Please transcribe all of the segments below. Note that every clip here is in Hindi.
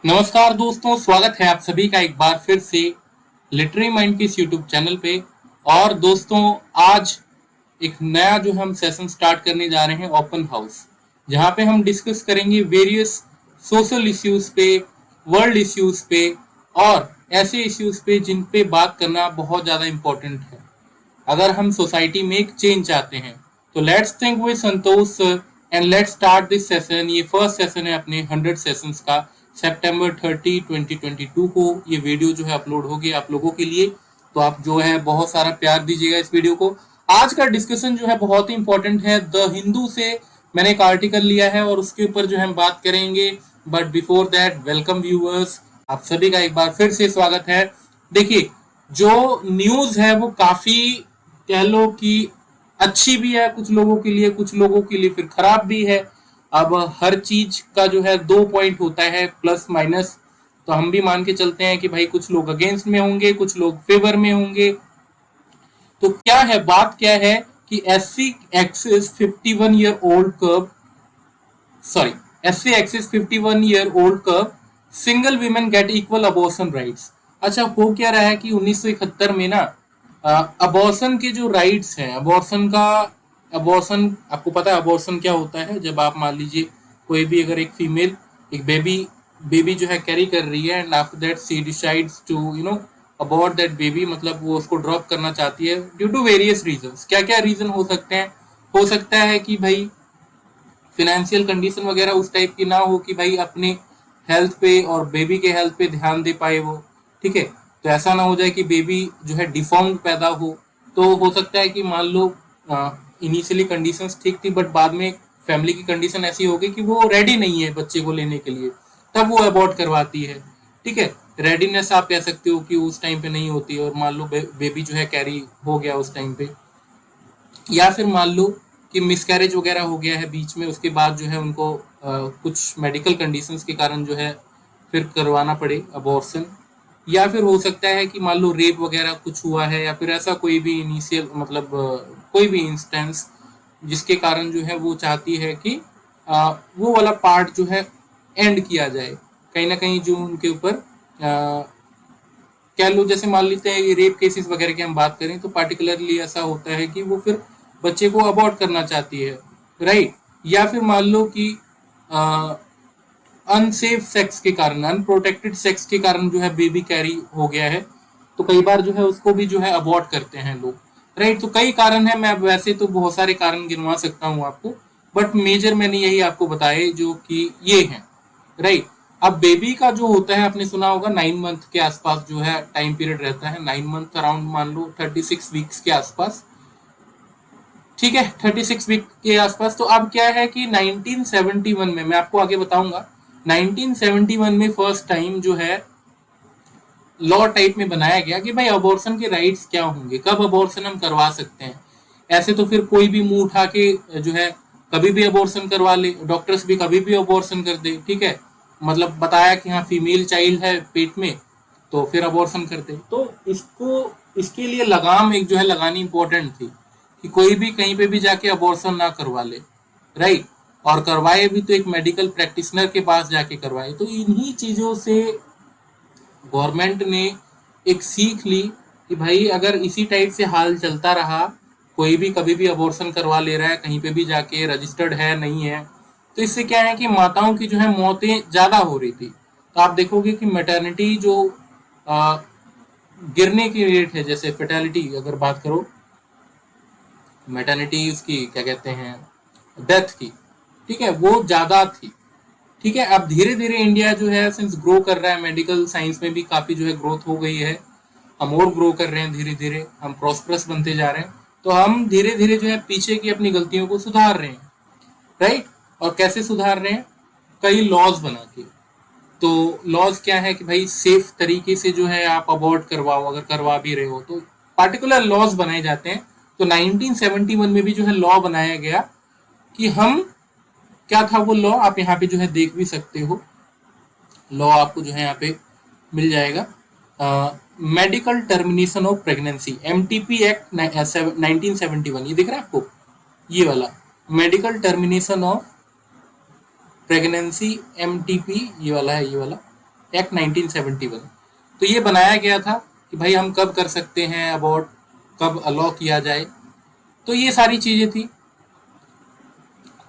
नमस्कार दोस्तों, स्वागत है आप सभी का एक बार फिर से लिटरेरी माइंड के इस यूट्यूब चैनल पे। और दोस्तों, आज एक नया जो हम सेशन स्टार्ट करने जा रहे हैं, ओपन हाउस, जहां पे हम डिस्कस करेंगे वेरियस सोशल इश्यूज पे, वर्ल्ड इश्यूज पे और ऐसे इश्यूज पे जिन पे बात करना बहुत ज़्यादा इम्पोर्टेंट है अगर हम सोसाइटी में एक चेंज चाहते हैं। तो let's think with Santosh sir and let's start this session. ये फर्स्ट सेशन है अपने 100 सेशंस का। सितंबर 30 2022 को ये वीडियो जो है अपलोड होगी आप लोगों के लिए। तो आप जो है बहुत सारा प्यार दीजिएगा इस वीडियो को। आज का डिस्कशन जो है बहुत ही इंपॉर्टेंट है। द हिंदू से मैंने एक आर्टिकल लिया है और उसके ऊपर जो है हम बात करेंगे। But before that, welcome viewers, आप सभी का एक बार फिर से स्वागत है। देखिए, जो न्यूज है वो काफी, कह लो कि अच्छी भी है कुछ लोगों के लिए, कुछ लोगों के लिए फिर खराब भी है। अब हर चीज का जो है दो पॉइंट होता है, प्लस माइनस। तो हम भी मान के चलते हैं कि भाई कुछ लोग अगेंस्ट में होंगे, कुछ लोग फेवर में होंगे। तो क्या है, बात क्या है कि SC axis 51-year-old curve, sorry, SC axis 51-year-old curve, single women get equal abortion rights. अच्छा, हो क्या रहा है कि 1971 में ना अबॉर्शन के जो राइट्स हैं, अबॉर्शन आपको पता है अबॉर्शन क्या होता है? जब आप मान लीजिए कोई भी अगर एक फीमेल एक बेबी बेबी जो है कैरी कर रही है and after that she decides to abort that baby, मतलब वो उसको ड्रॉप करना चाहती है ड्यू टू वेरियस रीजंस। क्या क्या रीजन हो सकते हैं? हो सकता है कि भाई फिनेंशियल कंडीशन वगैरह उस टाइप की ना हो कि भाई अपने हेल्थ पे और बेबी के हेल्थ पे ध्यान दे पाए वो। ठीक है, तो ऐसा ना हो जाए कि बेबी जो है डिफॉर्म्ड पैदा हो। तो हो सकता है कि मान लो इनिशियली कंडीशंस ठीक थी, बट बाद में फैमिली की कंडीशन ऐसी हो गई कि वो रेडी नहीं है बच्चे को लेने के लिए, तब वो अबॉर्ट करवाती है। ठीक है, रेडीनेस आप कह सकते हो कि उस टाइम पे नहीं होती, और मान लो बेबी जो है कैरी हो गया उस टाइम पे, या फिर मान लो कि मिसकैरेज वगैरह हो गया है बीच में, उसके बाद जो है उनको कुछ मेडिकल कंडीशंस के कारण जो है फिर करवाना पड़े अबॉर्शन। या फिर हो सकता है कि मान लो रेप वगैरह कुछ हुआ है, या फिर ऐसा कोई भी इनिशियल, मतलब कोई भी इंस्टेंस जिसके कारण जो है वो चाहती है कि वो वाला पार्ट जो है एंड किया जाए कहीं ना कहीं, जो उनके ऊपर कह लो, जैसे मान लेते हैं ये रेप केसेस वगैरह की हम बात करें, तो पार्टिकुलरली ऐसा होता है कि वो फिर बच्चे को अबॉर्ट करना चाहती है, राइट। या फिर मान लो कि अनसेफ सेक्स के कारण, अनप्रोटेक्टेड सेक्स के कारण जो है बेबी कैरी हो गया है, तो कई बार जो है उसको भी जो है अबॉर्ट करते हैं लोग, राइट। तो कई कारण है, मैं वैसे तो बहुत सारे कारण गिनवा सकता हूँ आपको, बट मेजर मैंने यही आपको बताए जो कि ये हैं, राइट। अब बेबी का जो होता है, आपने सुना होगा 9 मंथ के आसपास जो है टाइम पीरियड रहता है, 9 मंथ अराउंड, मान लो 36 वीक्स के आसपास। ठीक है, 36 वीक के आसपास। तो अब क्या है कि 1971 में, मैं आपको आगे बताऊंगा, 1971 में फर्स्ट टाइम जो है लॉ टाइप में बनाया गया कि भाई अबॉर्शन के राइट्स क्या होंगे, कब अबॉर्शन हम करवा सकते हैं। ऐसे तो फिर कोई भी मुंह उठा के जो है कभी भी अबॉर्शन करवा ले, डॉक्टर्स भी कभी भी अबॉर्शन कर दे। ठीक है, मतलब बताया कि हाँ फीमेल चाइल्ड है पेट में, तो फिर अबॉर्शन कर दे। तो इसके लिए लगाम एक जो है लगानी इंपॉर्टेंट थी कि कोई भी कहीं पे भी जाके अबॉर्शन ना करवा ले, राइट। और करवाए भी तो एक मेडिकल प्रैक्टिशनर के पास जाके करवाए। तो इन्हीं चीजों से गवर्नमेंट ने एक सीख ली कि भाई अगर इसी टाइप से हाल चलता रहा, कोई भी कभी भी अबॉर्शन करवा ले रहा है कहीं पे भी जाके, रजिस्टर्ड है नहीं है, तो इससे क्या है कि माताओं की जो है मौतें ज्यादा हो रही थी। तो आप देखोगे कि मैटरनिटी जो आ, गिरने की रेट है, जैसे फेटेलिटी अगर बात करो, मैटरनिटी उसकी क्या कहते हैं, डेथ की, ठीक है, वो ज्यादा थी। ठीक है, अब धीरे धीरे इंडिया जो है सिंस ग्रो कर रहा है, मेडिकल साइंस में भी काफी जो है ग्रोथ हो गई है, हम और ग्रो कर रहे हैं, धीरे धीरे हम प्रॉस्परस बनते जा रहे हैं। तो हम धीरे धीरे जो है पीछे की अपनी गलतियों को सुधार रहे हैं, राइट। और कैसे सुधार रहे हैं? कई लॉज बना के। तो लॉज क्या है कि भाई सेफ तरीके से जो है आप अबॉर्ट करवाओ, अगर करवा भी रहे हो तो पार्टिकुलर लॉज बनाए जाते हैं। तो 1971 में भी जो है लॉ बनाया गया कि हम, क्या था वो लॉ, आप यहाँ पे जो है देख भी सकते हो, लॉ आपको जो है यहाँ पे मिल जाएगा। Medical termination of pregnancy, MTP act 1971, ये दिख रहा है आपको, ये वाला medical termination of pregnancy MTP, ये वाला है, ये वाला एक्ट 1971। तो ये बनाया गया था कि भाई हम कब कर सकते हैं अबॉर्ट, कब अलाउ किया जाए, तो ये सारी चीजें थी।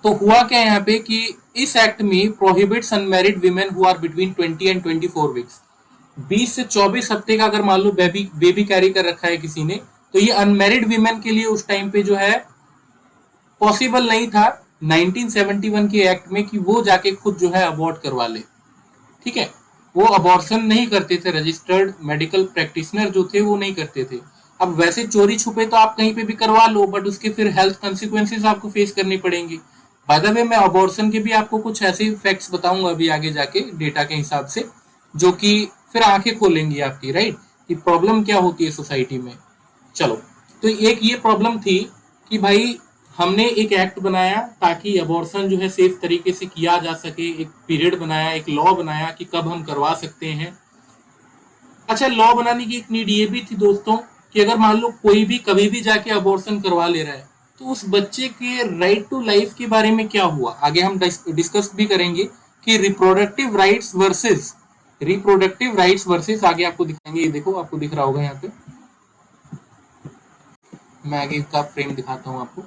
तो हुआ क्या यहाँ पे कि इस एक्ट में prohibits unmarried women who are between 20 and 24 weeks, 20 से 24 हफ्ते का अगर मान लो बेबी कैरी कर रखा है किसी ने, तो ये अनमैरिड वीमेन के लिए उस टाइम पे जो है पॉसिबल नहीं था 1971 के एक्ट में कि वो जाके खुद जो है अबॉर्ट करवा ले। ठीक है, वो अबॉर्शन नहीं करते थे, रजिस्टर्ड मेडिकल प्रैक्टिशनर जो थे वो नहीं करते थे। अब वैसे चोरी छुपे तो आप कहीं पे भी करवा लो, बट उसके फिर हेल्थ कंसिक्वेंसेस आपको फेस करने पड़ेंगे। बाय द वे मैं अबॉर्शन के भी आपको कुछ ऐसे फैक्ट्स बताऊंगा अभी आगे जाके डेटा के हिसाब से, जो कि फिर आंखें खोलेंगी आपकी, राइट, कि प्रॉब्लम क्या होती है सोसाइटी में। चलो, तो एक ये प्रॉब्लम थी कि भाई हमने एक एक्ट बनाया ताकि अबॉर्शन जो है सेफ तरीके से किया जा सके, एक पीरियड बनाया, एक लॉ बनाया कि कब हम करवा सकते हैं। अच्छा, लॉ बनाने की एक नीड ये भी थी दोस्तों कि अगर मान लो कोई भी कभी भी जाके अबॉर्शन करवा ले रहा है, तो उस बच्चे के राइट टू लाइफ के बारे में क्या हुआ, आगे हम डिस्कस भी करेंगे कि रिप्रोडक्टिव राइट्स वर्सेस आगे आपको दिखाएंगे। ये देखो, आपको दिख रहा होगा यहाँ पे, मैं आगे का फ्रेम दिखाता हूँ आपको।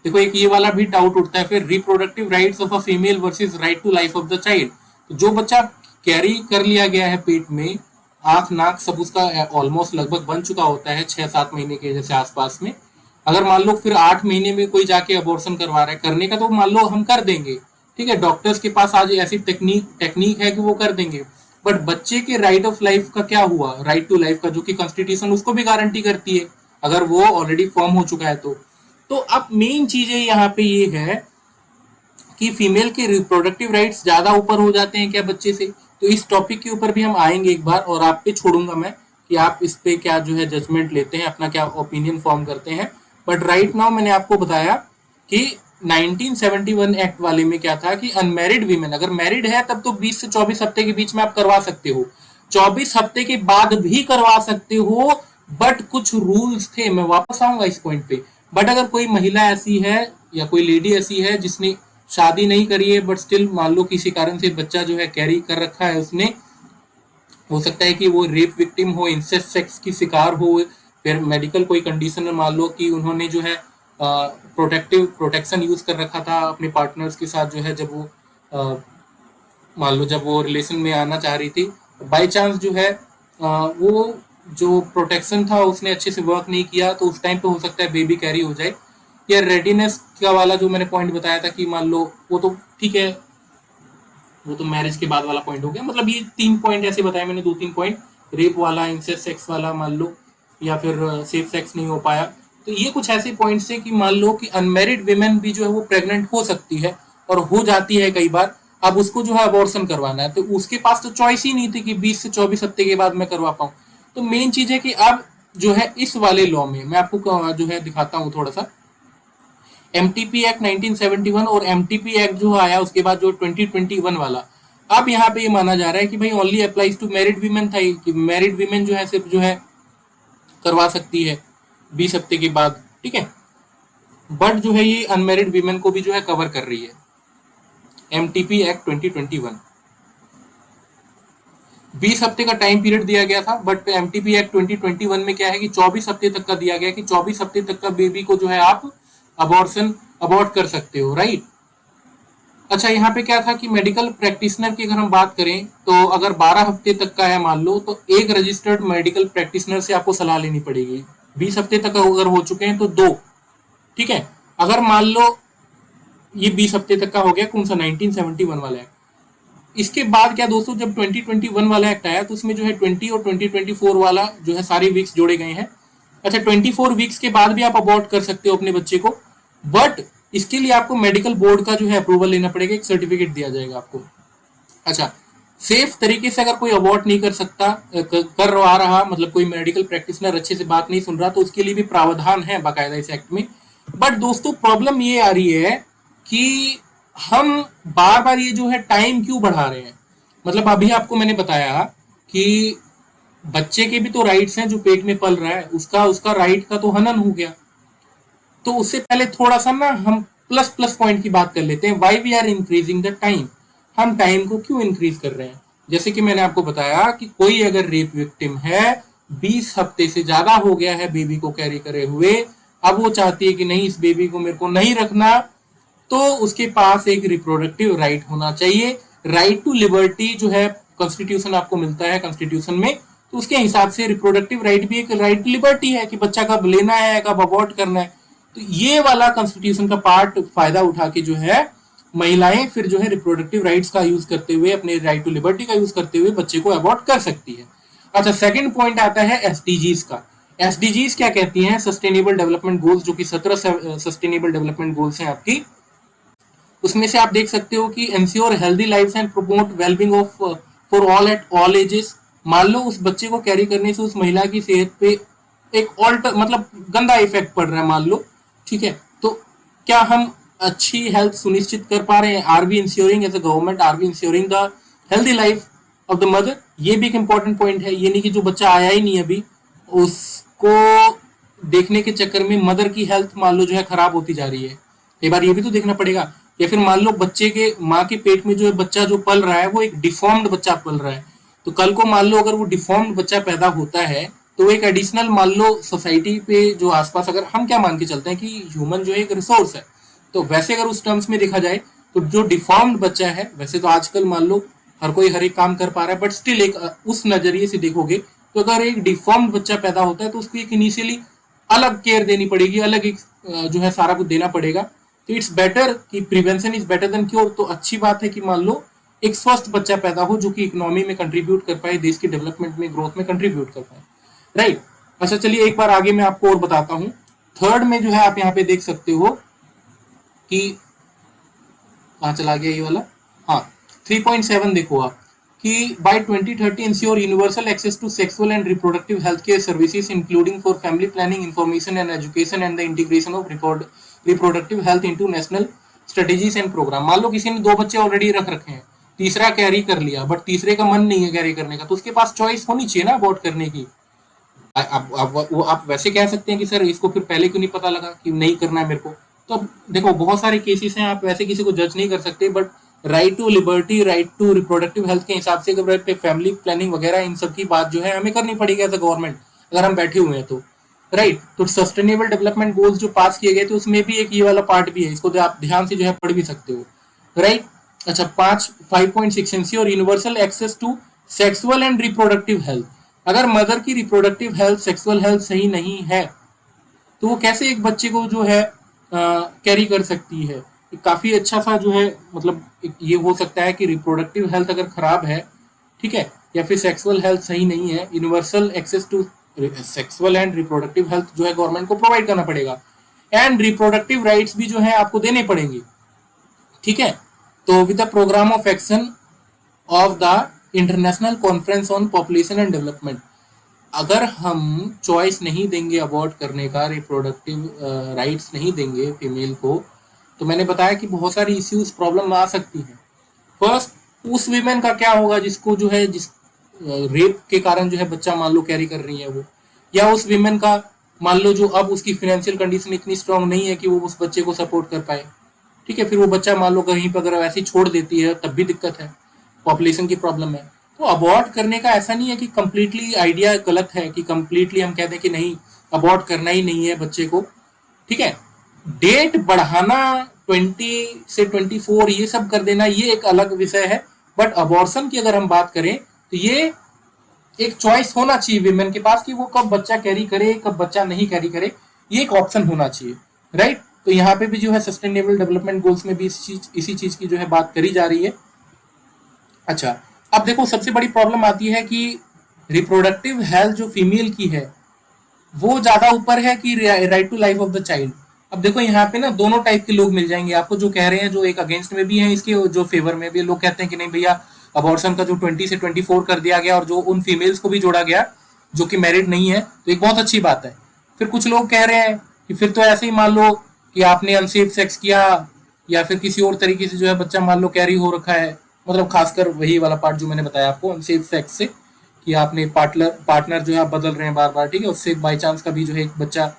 देखो, एक ये वाला भी डाउट उठता है फिर, reproductive rights of a female versus right to life of the child. तो जो बच्चा कैरी कर लिया गया है पेट में, आंख नाक सब उसका ऑलमोस्ट लगभग बन चुका होता है 6-7 महीने के जैसे आसपास में, अगर मान लो फिर 8 महीने में कोई जाके अबॉर्शन करवा रहा है, करने का तो मान लो हम कर देंगे, ठीक है, डॉक्टर्स के पास आज ऐसी टेक्निक है कि वो कर देंगे, बट बच्चे के राइट ऑफ लाइफ का क्या हुआ, राइट टू लाइफ का, जो कि कॉन्स्टिट्यूशन उसको भी गारंटी करती है अगर वो ऑलरेडी फॉर्म हो चुका है तो अब मेन चीज है यहाँ पे ये है कि फीमेल के रिप्रोडक्टिव राइट्स ज्यादा ऊपर हो जाते हैं क्या बच्चे से। तो इस टॉपिक के ऊपर भी हम आएंगे एक बार, और आप पे छोड़ूंगा मैं कि आप इस पे क्या जो है जजमेंट लेते हैं, अपना क्या ओपिनियन फॉर्म करते हैं। बट राइट नाउ मैंने आपको बताया कि 1971 एक्ट वाले में क्या था कि अनमैरिड वीमेन, अगर मैरिड है तब तो 20 से 24 हफ्ते के बीच में आप करवा सकते हो, 24 हफ्ते के बाद भी करवा सकते हो, बट कुछ रूल्स थे, मैं वापस आऊंगा इस पॉइंट पे। बट अगर कोई महिला ऐसी है या कोई लेडी ऐसी है जिसने शादी नहीं करी है, बट स्टिल मान लो किसी कारण से बच्चा जो है कैरी कर रखा है उसने, हो सकता है कि वो रेप विक्टिम हो, इंसेस्ट सेक्स की शिकार हो, फिर मेडिकल कोई कंडीशन में मान लो कि उन्होंने जो है प्रोटेक्शन यूज कर रखा था अपने पार्टनर्स के साथ, जो है जब वो मान लो जब वो रिलेशन में आना चाह रही थी, बाय चांस जो है वो जो प्रोटेक्शन था उसने अच्छे से वर्क नहीं किया, तो उस टाइम पे हो सकता है बेबी कैरी हो जाए। या रेडीनेस का वाला जो मैंने पॉइंट बताया था कि मान लो वो तो ठीक है, वो तो मैरिज के बाद वाला पॉइंट हो गया, मतलब ये 3 पॉइंट ऐसे बताए मैंने, 2-3 पॉइंट, रेप वाला, इंसेस्ट सेक्स वाला मान लो, या फिर सेफ सेक्स नहीं हो पाया। तो ये कुछ ऐसे पॉइंट्स है कि मान लो कि अनमेरिड विमेन भी जो है वो प्रेग्नेंट हो सकती है, और हो जाती है कई बार। अब उसको जो है अबॉर्शन करवाना है, तो उसके पास तो चॉइस ही नहीं थी कि 20 से 24 हफ्ते के बाद मैं करवा पाऊँ। तो मेन चीज है कि अब जो है इस वाले लॉ में मैं आपको जो है दिखाता हूँ थोड़ा सा, एमटीपी एक्ट 1971 और एमटीपी एक्ट जो आया उसके बाद जो 2021 वाला, अब यहाँ पे ये माना जा रहा है कि भाई only applies to married women था, कि मैरिड वीमेन जो है सिर्फ जो है करवा सकती है 20 हफ्ते के बाद, ठीक है, बट जो है ये अनमैरिड वीमेन को भी जो है कवर कर रही है एमटीपी एक्ट 2021। 20 हफ्ते का टाइम पीरियड दिया गया था, बट एमटीपी एक्ट 2021 में क्या है कि 24 हफ्ते तक का दिया गया कि 24 हफ्ते तक का बेबी को जो है आप अबॉर्ट कर सकते हो, राइट। अच्छा, यहाँ पे क्या था कि मेडिकल प्रैक्टिशनर की अगर हम बात करें तो अगर 12 हफ्ते तक का है मान लो, तो एक रजिस्टर्ड मेडिकल प्रैक्टिशनर से आपको सलाह लेनी पड़ेगी। 20 हफ्ते तक अगर हो चुके हैं तो 2, ठीक है। अगर मान लो ये 20 हफ्ते तक का हो गया, कौन सा 1971 वाला एक्ट, इसके बाद क्या दोस्तों, जब 2021 वाला एक्ट आया तो उसमें जो है 20 और 2024 वाला जो है सारे वीक्स जोड़े गए हैं। अच्छा, 24 वीक्स के बाद भी आप अबॉर्ट कर सकते हो अपने बच्चे को, बट इसके लिए आपको मेडिकल बोर्ड का जो है अप्रूवल लेना पड़ेगा, एक सर्टिफिकेट दिया जाएगा आपको। अच्छा, सेफ तरीके से अगर कोई अबॉर्ट नहीं कर सकता, करवा रहा, मतलब कोई मेडिकल प्रैक्टिशनर अच्छे से बात नहीं सुन रहा, तो उसके लिए भी प्रावधान है बाकायदा इस एक्ट में। बट दोस्तों प्रॉब्लम ये आ रही है कि हम बार बार ये जो है टाइम क्यों बढ़ा रहे हैं। मतलब अभी आपको मैंने बताया कि बच्चे के भी तो राइट्स हैं, जो पेट में पल रहा है उसका उसका राइट का तो हनन हो गया। तो उससे पहले थोड़ा सा ना हम प्लस प्लस पॉइंट की बात कर लेते हैं, why we are increasing the time. हम टाइम को क्यों इंक्रीज कर रहे हैं? जैसे कि मैंने आपको बताया कि कोई अगर रेप विक्टिम है, 20 हफ्ते से ज्यादा हो गया है बेबी को कैरी करे हुए, अब वो चाहती है कि नहीं, इस बेबी को मेरे को नहीं रखना, तो उसके पास एक रिप्रोडक्टिव राइट होना चाहिए। राइट टू लिबर्टी जो है कॉन्स्टिट्यूशन आपको मिलता है कॉन्स्टिट्यूशन में, तो उसके हिसाब से रिप्रोडक्टिव राइट भी एक राइट टू लिबर्टी है कि बच्चा कब लेना है, कब अबॉर्ट करना है। तो ये वाला कॉन्स्टिट्यूशन का पार्ट फायदा उठा के जो है महिलाएं फिर जो है रिप्रोडक्टिव राइट्स का यूज करते हुए, अपने राइट टू लिबर्टी का यूज करते हुए बच्चे को अबॉर्ट कर सकती है। अच्छा, सेकंड पॉइंट आता है एसडीजीज का। एसडीजीज क्या कहती हैं? सस्टेनेबल डेवलपमेंट गोल्स, जो कि 17 सस्टेनेबल डेवलपमेंट गोल्स हैं आपकी। उसमें से आप देख सकते हो कि ensure healthy life and promote wellbeing of for all at all ages. मान लो उस बच्चे को कैरी करने से उस महिला की सेहत पे एक ऑल्टर मतलब गंदा इफेक्ट पड़ रहा है मान लो, ठीक है, तो क्या हम अच्छी हेल्थ सुनिश्चित कर पा रहे हैं? Are we ensuring as a government, are we ensuring the healthy life of the mother? ये भी एक इंपॉर्टेंट पॉइंट है। ये नहीं कि जो बच्चा आया ही नहीं अभी, उसको देखने के चक्कर में मदर की हेल्थ मान लो जो है खराब होती जा रही है। एक बार ये भी तो देखना पड़ेगा। या फिर मान लो बच्चे के माँ के पेट में जो है बच्चा जो पल रहा है वो एक डिफॉर्म्ड बच्चा पल रहा है, तो कल को मान लो अगर वो डिफॉर्म्ड बच्चा पैदा होता है तो वो एक एडिशनल मान लो सोसाइटी पे जो आसपास, अगर हम क्या मान के चलते हैं कि ह्यूमन जो है एक रिसोर्स है, तो वैसे अगर उस टर्म्स में देखा जाए तो जो डिफॉर्म्ड बच्चा है, वैसे तो आजकल मान लो हर कोई हर एक काम कर पा रहा है, बट स्टिल एक उस नजरिए से देखोगे तो अगर एक डिफॉर्म्ड बच्चा पैदा होता है तो उसको एक इनिशियली अलग केयर देनी पड़ेगी, अलग एक जो है सारा कुछ देना पड़ेगा। तो इट्स बेटर कि prevention is better than cure. तो अच्छी बात है कि मान लो एक स्वस्थ बच्चा पैदा हो जो कि इकोनॉमी में कंट्रीब्यूट कर पाए, देश की डेवलपमेंट में, ग्रोथ में कंट्रीब्यूट कर पाए, राइट। अच्छा चलिए एक बार आगे मैं आपको और बताता हूँ। थर्ड में जो है आप यहाँ पे देख सकते हो कि कहाँ चला गया ये वाला, हाँ 3.7 देखो आप कि by 2030 ensure universal access to sexual and reproductive health care services including for family planning, information and education and the integration of reproductive health into national strategies and program. मान लो किसी ने 2 बच्चे ऑलरेडी रख रखे हैं, तीसरा कैरी कर लिया, बट तीसरे का मन नहीं है कैरी करने का, तो उसके पास चॉइस होनी चाहिए ना अबॉर्ट करने की। आप वैसे कह सकते हैं कि सर इसको फिर पहले क्यों नहीं पता लगा कि नहीं करना है मेरे को। तो अब देखो बहुत सारे केसेस हैं, आप वैसे किसी को जज नहीं कर सकते, but right to liberty, right to reproductive health के हिसाब से अगर फैमिली प्लानिंग वगैरह इन सब की बात जो है हमें करनी पड़ेगी एज अ गवर्नमेंट, अगर हम बैठे हुए हैं तो, राइट। तो सस्टेनेबल डेवलपमेंट गोल्स जो पास किए गए थे उसमें भी एक ये वाला पार्ट भी है, इसको आप ध्यान से जो है पढ़ भी सकते हो, राइट। अच्छा 5.6 ensure universal access to sexual and reproductive health. अगर मदर की रिप्रोडक्टिव हेल्थ, सेक्सुअल हेल्थ सही नहीं है तो वो कैसे एक बच्चे को जो है कैरी कर सकती है? काफी अच्छा सा जो है मतलब ये हो सकता है कि रिप्रोडक्टिव हेल्थ अगर खराब है, ठीक है, या फिर सेक्सुअल हेल्थ सही नहीं है, universal access to sexual and reproductive health जो है गवर्नमेंट को प्रोवाइड करना पड़ेगा, एंड रिप्रोडक्टिव राइट्स भी जो है आपको देने पड़ेंगे, ठीक है। तो with the program of action of the international conference on population and development, अगर हम चॉइस नहीं देंगे अबॉर्ट करने का, रिप्रोडक्टिव राइट्स नहीं देंगे फीमेल को, तो मैंने बताया कि बहुत सारी इश्यूज प्रॉब्लम आ सकती है। फर्स्ट, उस वीमेन का क्या होगा जिसको जो है जिस रेप के कारण जो है बच्चा मान लो कैरी कर रही है वो, या उस वीमेन का मान लो जो अब उसकी फाइनेंशियल कंडीशन इतनी स्ट्रांग नहीं है कि वो उस बच्चे को सपोर्ट कर पाए, ठीक है, फिर वो बच्चा मान लो कहीं पर अगर वैसे ही छोड़ देती है तब भी दिक्कत है, पॉपुलेशन की प्रॉब्लम है। तो अबॉर्ट करने का ऐसा नहीं है कि कंप्लीटली आइडिया गलत है, कि कंप्लीटली हम कह दें कि नहीं अबॉर्ट करना ही नहीं है बच्चे को, ठीक है। डेट बढ़ाना 20 से 24 ये सब कर देना ये एक अलग विषय है, बट अबॉर्शन की अगर हम बात करें तो ये एक चॉइस होना चाहिए विमेन के पास कि वो कब बच्चा कैरी करे, कब बच्चा नहीं कैरी करे, ये एक ऑप्शन होना चाहिए, राइट। तो यहाँ पे भी जो है सस्टेनेबल डेवलपमेंट गोल्स में भी इसी चीज की जो है बात करी जा रही है। अच्छा, अब देखो सबसे बड़ी प्रॉब्लम आती है कि रिप्रोडक्टिव हेल्थ जो फीमेल की है वो ज्यादा ऊपर है कि right to life of the child. अब देखो यहाँ पे ना दोनों टाइप के लोग मिल जाएंगे आपको, जो कह रहे हैं, जो एक अगेंस्ट में भी हैं इसके, जो फेवर में भी लोग कहते हैं कि नहीं भैया अबॉर्शन का जो 20 से 24 कर दिया गया और जो उन फीमेल्स को भी जोड़ा गया जो कि मैरिड नहीं है, तो एक बहुत अच्छी बात है। फिर कुछ लोग कह रहे हैं कि फिर तो ऐसे ही मान लो कि आपने अनसेफ सेक्स किया या फिर किसी और तरीके से जो है बच्चा मान लो कैरी हो रखा है, मतलब खासकर वही वाला पार्ट जो मैंने बताया आपको अनसेफ सेक्स से, कि आपने पार्टनर जो है आप बदल रहे हैं बार बार, ठीक है, उससे बाई चांस का भी जो है एक बच्चा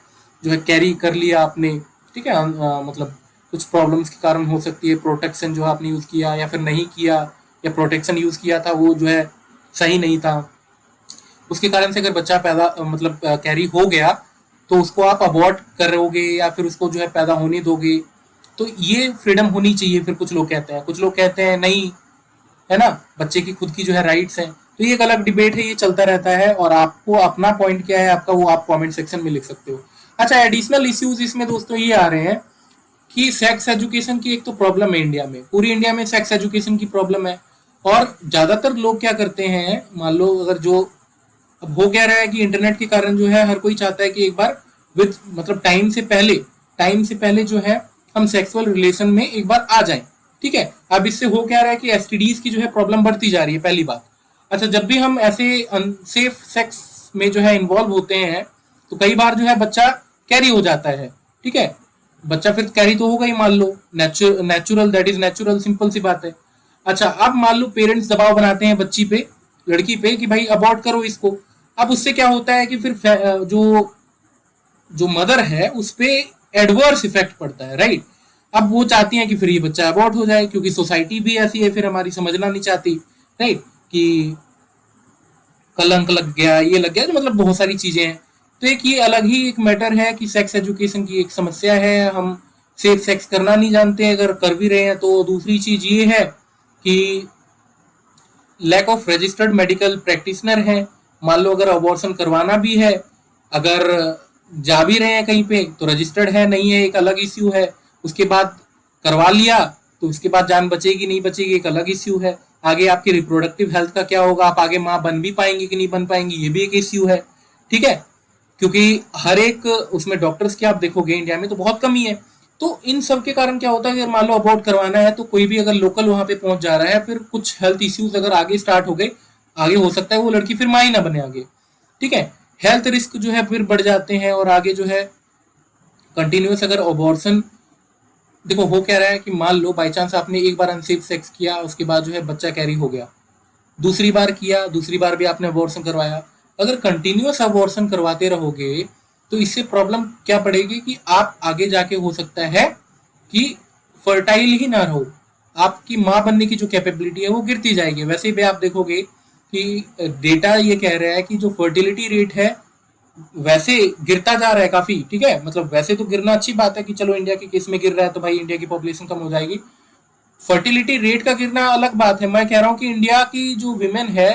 जो है कैरी कर लिया आपने, ठीक है, मतलब कुछ प्रॉब्लम्स के कारण हो सकती है, प्रोटेक्शन जो आपने यूज किया या फिर नहीं किया, या प्रोटेक्शन यूज किया था वो जो है सही नहीं था, उसके कारण से अगर बच्चा पैदा मतलब कैरी हो गया तो उसको आप अबॉर्ट करोगे या फिर उसको जो है पैदा होने दोगे, तो ये फ्रीडम होनी चाहिए। फिर कुछ लोग कहते हैं, कुछ लोग कहते हैं नहीं, है ना, बच्चे की खुद की जो है राइट्स हैं। तो ये एक अलग डिबेट है, ये चलता रहता है, और आपको अपना पॉइंट क्या है आपका, वो आप कमेंट सेक्शन में लिख सकते हो। अच्छा, एडिशनल इश्यूज इसमें दोस्तों ये आ रहे हैं कि सेक्स एजुकेशन की एक तो प्रॉब्लम है इंडिया में, पूरी इंडिया में सेक्स एजुकेशन की प्रॉब्लम है। और ज्यादातर लोग क्या करते हैं, मान लो अगर जो अब हो क्या रहा है कि इंटरनेट के कारण जो है हर कोई चाहता है कि एक बार विद मतलब टाइम से पहले जो है हम सेक्सुअल रिलेशन में एक बार आ जाएं। ठीक है, अब इससे हो क्या रहा है कि एसटीडीज की जो है प्रॉब्लम बढ़ती जा रही है, पहली बात। अच्छा, जब भी हम ऐसे अनसेफ सेक्स में जो है इन्वॉल्व होते हैं तो कई बार जो है बच्चा कैरी हो जाता है। ठीक है, बच्चा फिर कैरी तो होगा ही, मान लो natural, that is natural, simple सी बात है। अच्छा, अब मान लो पेरेंट्स दबाव बनाते हैं बच्ची पे, लड़की पे, कि भाई अबॉर्ट करो इसको। अब उससे क्या होता है कि फिर जो जो मदर है उस पे एडवर्स इफेक्ट पड़ता है, राइट। अब वो चाहती हैं कि फिर ये बच्चा अबॉर्ट हो जाए, क्योंकि सोसाइटी भी ऐसी है फिर हमारी, समझना नहीं चाहती, राइट, कि कलंक लग गया, ये लग गया, तो मतलब बहुत सारी चीजें हैं। तो एक ये अलग ही एक मैटर है कि सेक्स एजुकेशन की एक समस्या है, हम सेफ सेक्स करना नहीं जानते, अगर कर भी रहे हैं तो। दूसरी चीज ये है कि lack of registered medical practitioner है। मान लो अगर अबॉर्शन करवाना भी है, अगर जा भी रहे हैं कहीं पे तो रजिस्टर्ड है नहीं है, एक अलग इश्यू है। उसके बाद करवा लिया तो उसके बाद जान बचेगी नहीं बचेगी, एक अलग इश्यू है। आगे आपकी रिप्रोडक्टिव हेल्थ का क्या होगा, आप आगे माँ बन भी पाएंगे कि नहीं बन पाएंगे, ये भी एक इश्यू है। ठीक है, क्योंकि हर एक उसमें डॉक्टर्स की आप देखोगे इंडिया में तो बहुत कमी है। तो इन सब के कारण क्या होता है, अगर मान लो अबॉर्ट करवाना है तो कोई भी अगर लोकल वहां पे पहुंच जा रहा है, फिर कुछ हेल्थ इश्यूज अगर आगे स्टार्ट हो गए, आगे हो सकता है वो लड़की फिर माँ ही ना बने आगे। ठीक है, हेल्थ रिस्क जो है फिर बढ़ जाते हैं, और आगे जो है कंटिन्यूस अगर अबॉर्शन, देखो हो क्या रहा है कि मान लो बाई चांस आपने एक बार अनसेफ सेक्स किया, उसके बाद जो है बच्चा कैरी हो गया, दूसरी बार किया, दूसरी बार भी आपने अबॉर्शन करवाया, अगर कंटिन्यूस अबॉर्शन करवाते रहोगे तो इससे प्रॉब्लम क्या पड़ेगी कि आप आगे जाके हो सकता है कि फर्टाइल ही ना रहो, आपकी माँ बनने की जो कैपेबिलिटी है वो गिरती जाएगी। वैसे भी आप देखोगे कि डेटा ये कह रहा है कि जो फर्टिलिटी रेट है वैसे गिरता जा रहा है काफी। ठीक है, मतलब वैसे तो गिरना अच्छी बात है कि चलो इंडिया के केस में गिर रहा है तो भाई इंडिया की पॉपुलेशन कम हो जाएगी, फर्टिलिटी रेट का गिरना अलग बात है। मैं कह रहा हूँ कि इंडिया की जो विमेन है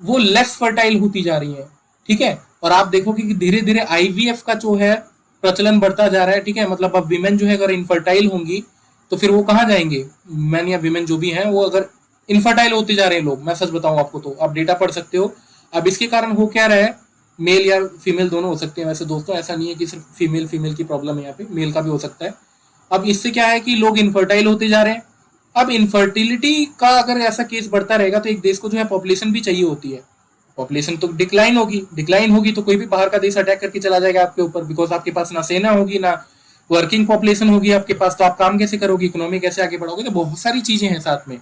वो लेस फर्टाइल होती जा रही है। ठीक है, और आप देखोगे कि धीरे धीरे आईवीएफ का जो है प्रचलन बढ़ता जा रहा है। ठीक है, मतलब अब विमेन जो है अगर इनफर्टाइल होंगी तो फिर वो कहाँ जाएंगे, मैन या विमेन जो भी हैं वो अगर इनफर्टाइल होते जा रहे हैं लोग, मैं सच बताऊं आपको तो आप डेटा पढ़ सकते हो। अब इसके कारण हो क्या रहा है, मेल या फीमेल दोनों हो सकते हैं वैसे दोस्तों, ऐसा नहीं है कि सिर्फ फीमेल फीमेल की प्रॉब्लम है, यहाँ पे मेल का भी हो सकता है। अब इससे क्या है कि लोग इनफर्टाइल होते जा रहे हैं। अब इनफर्टिलिटी का अगर ऐसा केस बढ़ता रहेगा तो एक देश को जो है पॉपुलेशन भी चाहिए होती है, पॉपुलेशन तो डिक्लाइन होगी तो कोई भी बाहर का देश अटैक करके चला जाएगा आपके ऊपर, बिकॉज आपके पास ना सेना होगी ना वर्किंग पॉपुलेशन होगी आपके पास, तो आप काम कैसे करोगे, इकोनॉमी कैसे आगे बढ़ोगे, तो बहुत सारी चीजें हैं साथ में।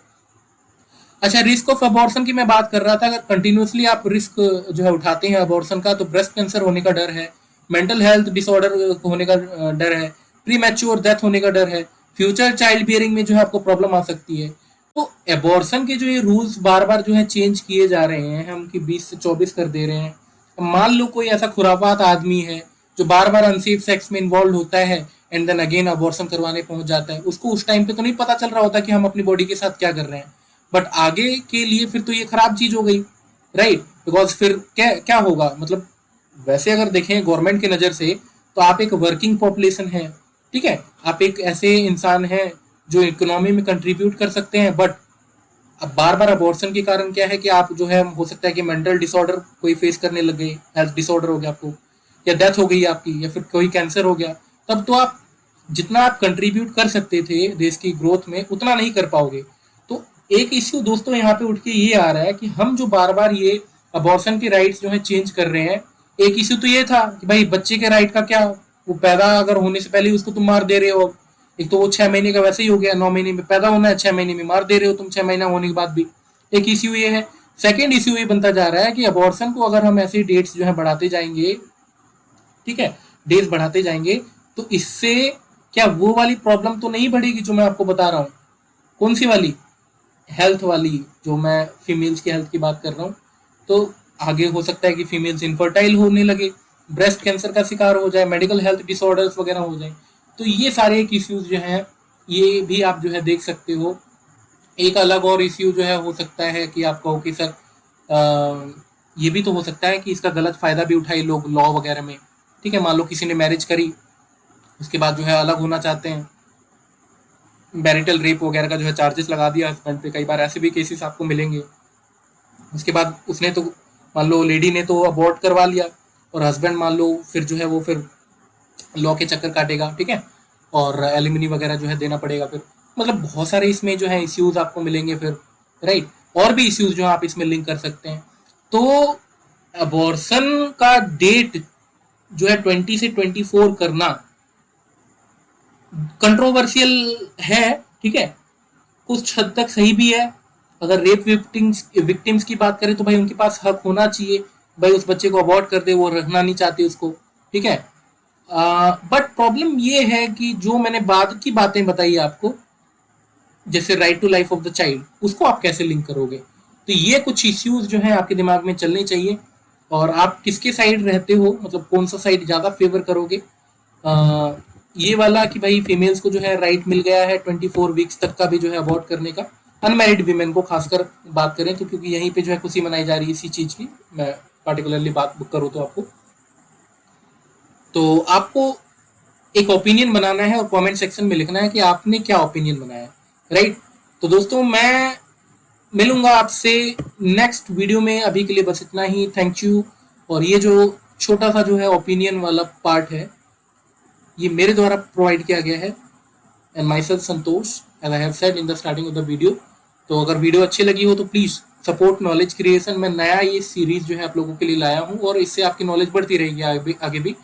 अच्छा, रिस्क ऑफ अबॉर्शन की मैं बात कर रहा था, अगर कंटिन्यूसली आप रिस्क जो है उठाते हैं अबॉर्शन का, तो ब्रेस्ट कैंसर होने का डर है, मेंटल हेल्थ डिसऑर्डर होने का डर है, प्री मैच्योर डेथ होने का डर है, फ्यूचर चाइल्ड बियरिंग में जो है आपको प्रॉब्लम आ सकती है। तो एबॉर्शन के जो ये रूल्स बार बार जो है चेंज किए जा रहे हैं, हम कि 20 से 24 कर दे रहे हैं। मान लो कोई ऐसा खुरापात आदमी है जो बार बार अनसेफ सेक्स में इन्वॉल्व होता है एंड देन अगेन अबॉर्शन करवाने पहुंच जाता है, उसको उस टाइम पे तो नहीं पता चल रहा होता कि हम अपनी बॉडी के साथ क्या कर रहे हैं, बट आगे के लिए फिर तो ये खराब चीज हो गई, राइट। बिकॉज फिर क्या क्या होगा, मतलब वैसे अगर देखें गवर्नमेंट की नजर से तो आप एक वर्किंग पॉपुलेशन है, ठीक है, आप एक ऐसे इंसान हैं जो इकोनॉमी में कंट्रीब्यूट कर सकते हैं, बट अब बार बार अबॉर्शन के कारण क्या है कि आप जो है हो सकता है कि मेंटल डिसऑर्डर कोई फेस करने लग गए, हेल्थ डिसऑर्डर हो गया आपको, या डेथ हो गई आपकी, या फिर कोई कैंसर हो गया, तब तो आप जितना आप कंट्रीब्यूट कर सकते थे देश की ग्रोथ में उतना नहीं कर पाओगे। तो एक इश्यू दोस्तों यहाँ पे उठ के ये आ रहा है कि हम जो बार बार ये अबॉर्शन के राइट्स जो है चेंज कर रहे हैं, एक इश्यू तो ये था कि भाई बच्चे के राइट का क्या, वो पैदा अगर होने से पहले उसको तुम मार दे रहे हो, एक तो वो 6 महीने का वैसे ही हो गया, 9 महीने में पैदा होना है, 6 महीने में मार दे रहे हो तुम 6 महीना होने के बाद भी, एक इश्यू ये है। सेकेंड इश्यू ये बनता जा रहा है कि अबॉर्शन को अगर हम ऐसे डेट्स जो है बढ़ाते जाएंगे, ठीक है, डेज बढ़ाते जाएंगे, तो इससे क्या वो वाली प्रॉब्लम तो नहीं बढ़ेगी जो मैं आपको बता रहा हूँ? कौन सी वाली? हेल्थ वाली, जो मैं फीमेल्स की हेल्थ की बात कर रहा हूँ। तो आगे हो सकता है कि फीमेल्स इनफर्टाइल होने लगे, ब्रेस्ट कैंसर का शिकार हो जाए, मेडिकल हेल्थ डिसऑर्डर्स वगैरह हो जाए। तो ये सारे एक इश्यूज जो हैं, ये भी आप जो है देख सकते हो। एक अलग और इश्यू जो है हो सकता है कि आप कहो कि सर ये भी तो हो सकता है कि इसका गलत फायदा भी उठाए लोग लॉ वगैरह में। ठीक है, मान लो किसी ने मैरिज करी, उसके बाद जो है अलग होना चाहते हैं, मैरिटल रेप वगैरह का जो है चार्जेस लगा दिया हस्बैंड पे, कई बार ऐसे भी केसेस आपको मिलेंगे। उसके बाद उसने तो, मान लो लेडी ने तो अबॉर्ट करवा लिया, और हस्बैंड मान लो फिर जो है वो फिर लॉ के चक्कर काटेगा, ठीक है, और एलिमनी वगैरह जो है देना पड़ेगा फिर। मतलब बहुत सारे इसमें जो है इश्यूज आपको मिलेंगे फिर, राइट। और भी इश्यूज जो आप इसमें लिंक कर सकते हैं। तो अबॉर्शन का डेट जो है 20 से 24 करना कंट्रोवर्शियल है, ठीक है, कुछ हद तक सही भी है। अगर रेप विक्टिम्स की बात करें तो भाई उनके पास हक होना चाहिए, भाई उस बच्चे को अबॉर्ट कर दे, वो रखना नहीं चाहते उसको, ठीक है। बट प्रॉब्लम ये है कि जो मैंने बाद की बातें बताई आपको, जैसे right to life of the child, उसको आप कैसे लिंक करोगे? तो ये कुछ इश्यूज जो है आपके दिमाग में चलने चाहिए। और आप किसके साइड रहते हो, मतलब कौन सा साइड ज्यादा फेवर करोगे? ये वाला कि भाई फीमेल्स को जो है राइट मिल गया है 24 वीक्स तक का भी जो है अबॉर्ट करने का, अनमैरिड वीमेन को खासकर बात करें तो, क्योंकि यहीं पे जो है खुशी मनाई जा रही है इसी चीज की, मैं पार्टिकुलरली बात करूँ तो आपको, तो आपको एक ओपिनियन बनाना है और कमेंट सेक्शन में लिखना है कि आपने क्या ओपिनियन बनाया है, राइट। तो दोस्तों मैं मिलूंगा आपसे नेक्स्ट वीडियो में, अभी के लिए बस इतना ही, थैंक यू। और ये जो छोटा सा जो है ओपिनियन वाला पार्ट है, ये मेरे द्वारा प्रोवाइड किया गया है, and myself Santosh, as I have said in the starting of the video. तो अगर वीडियो अच्छी लगी हो तो प्लीज़ सपोर्ट नॉलेज क्रिएशन। मैं नया ये सीरीज जो है आप लोगों के लिए लाया हूँ, और इससे आपकी नॉलेज बढ़ती रहेगी आगे भी।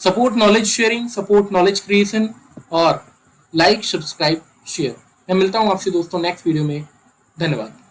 Support knowledge sharing, support knowledge creation, और लाइक, सब्सक्राइब, शेयर। मैं मिलता हूँ आपसे दोस्तों नेक्स्ट वीडियो में। धन्यवाद।